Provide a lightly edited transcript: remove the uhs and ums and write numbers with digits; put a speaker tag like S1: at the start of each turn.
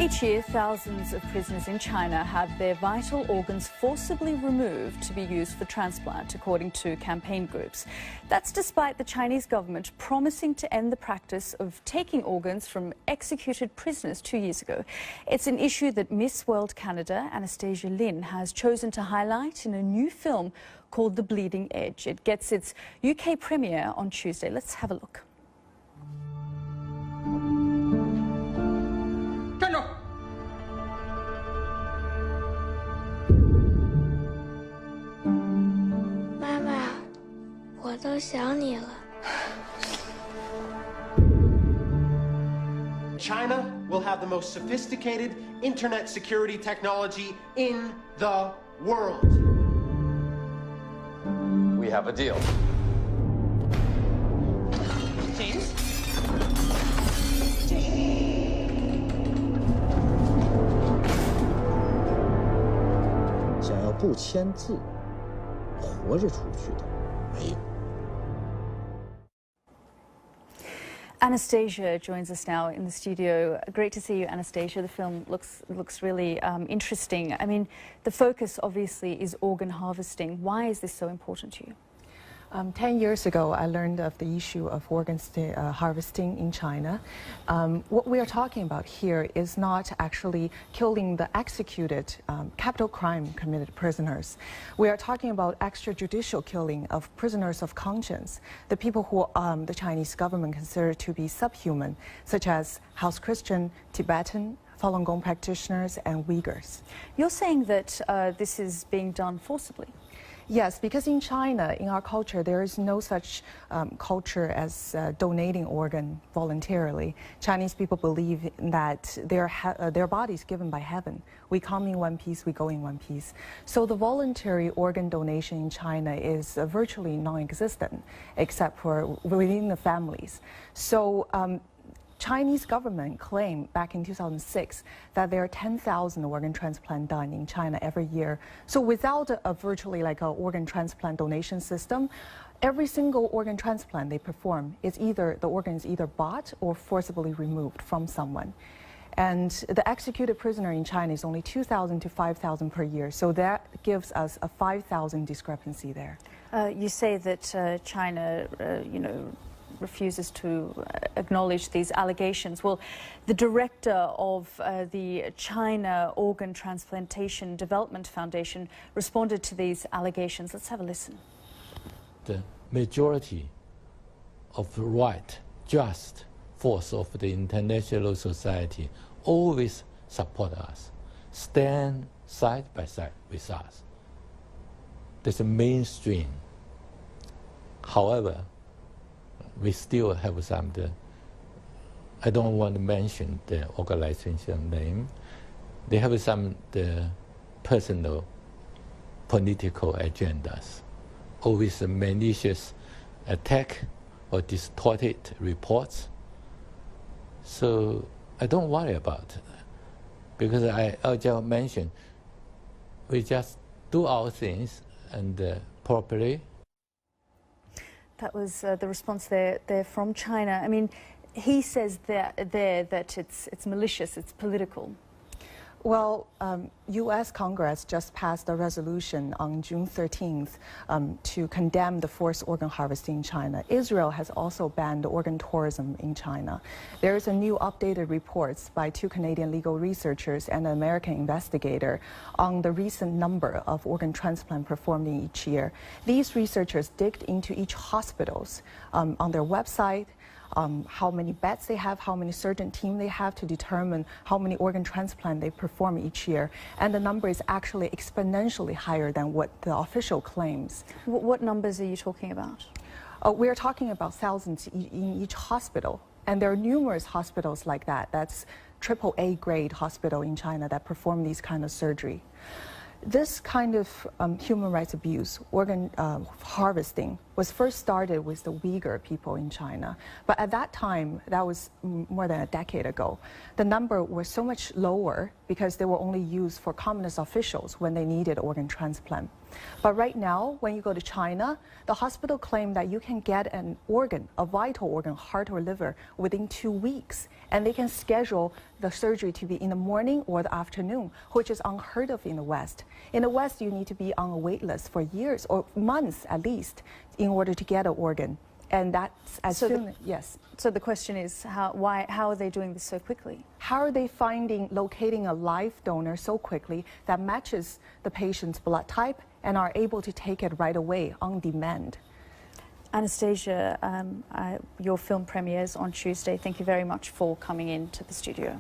S1: Each year, thousands of prisoners in China have their vital organs forcibly removed to be used for transplant, according to campaign groups. That's despite the Chinese government promising to end the practice of taking organs from executed prisoners 2 years ago. It's an issue that Miss World Canada, Anastasia Lin, has chosen to highlight in a new film called The Bleeding Edge. It gets its UK premiere on Tuesday. Let's have a look.
S2: 站住！
S3: 妈妈，我都想你了。
S4: China will have the most sophisticated internet security technology in the world.
S5: We have a deal.
S2: James?
S6: 想要不签字活着出去的没有。
S1: Anastasia joins us now in the studio. Great to see you, Anastasia. The film looks really interesting. I mean, the focus obviously is organ harvesting. Why is this so important to you?
S7: 10 years ago, I learned of the issue of organ harvesting in China. What we are talking about here is not actually killing the executed capital crime committed prisoners. We are talking about extrajudicial killing of prisoners of conscience, the people who the Chinese government consider to be subhuman, such as House Christian, Tibetan, Falun Gong practitioners, and Uyghurs.
S1: You're saying that this is being done forcibly?
S7: Yes, because in China, in our culture, there is no such culture as donating organ voluntarily. Chinese people believe that their body is given by heaven. We come in one piece, we go in one piece. So the voluntary organ donation in China is virtually non-existent, except for within the families. So Chinese government claimed back in 2006 that there are 10,000 organ transplants done in China every year. So without a virtually like an organ transplant donation system, every single organ transplant they perform is either the organ is either bought or forcibly removed from someone. And the executed prisoner in China is only 2,000 to 5,000 per year. So that gives us a 5,000 discrepancy there.
S1: You say that China, refuses to acknowledge these allegations. Well, the director of the China Organ Transplantation Development Foundation responded to these allegations. Let's have a listen.
S8: The majority of the right, just force of the international society always support us, stand side by side with us. That's a mainstream. However, we still have some, I don't want to mention the organization name. They have some personal political agendas, always malicious attack or distorted reports. So I don't worry about it, because I just mentioned, we just do our things and properly.
S1: That was the response there from China. I mean, he says that it's malicious, it's political.
S7: Well, U.S. Congress just passed a resolution on June 13th to condemn the forced organ harvesting in China. Israel has also banned organ tourism in China. There is a new updated reports by 2 Canadian legal researchers and an American investigator on the recent number of organ transplant performed in each year. These researchers digged into each hospitals on their website, how many beds they have, how many surgeon team they have to determine how many organ transplant they perform each year. And the number is actually exponentially higher than what the official claims.
S1: What numbers are you talking about?
S7: We're talking about thousands in each hospital. And there are numerous hospitals like that. That's AAA grade hospital in China that perform these kind of surgery. This kind of human rights abuse, organ harvesting, was first started with the Uyghur people in China. But at that time, that was more than a decade ago, the number was so much lower because they were only used for communist officials when they needed organ transplant. But right now, when you go to China, the hospital claim that you can get an organ, a vital organ, heart or liver, within 2 weeks. And they can schedule the surgery to be in the morning or the afternoon, which is unheard of in the West. In the West, you need to be on a wait list for years or months at least in order to get an organ. And that's as soon, yes.
S1: So the question is, how are they doing this so quickly?
S7: How are they locating a live donor so quickly that matches the patient's blood type and are able to take it right away on demand?
S1: Anastasia, your film premieres on Tuesday. Thank you very much for coming into the studio.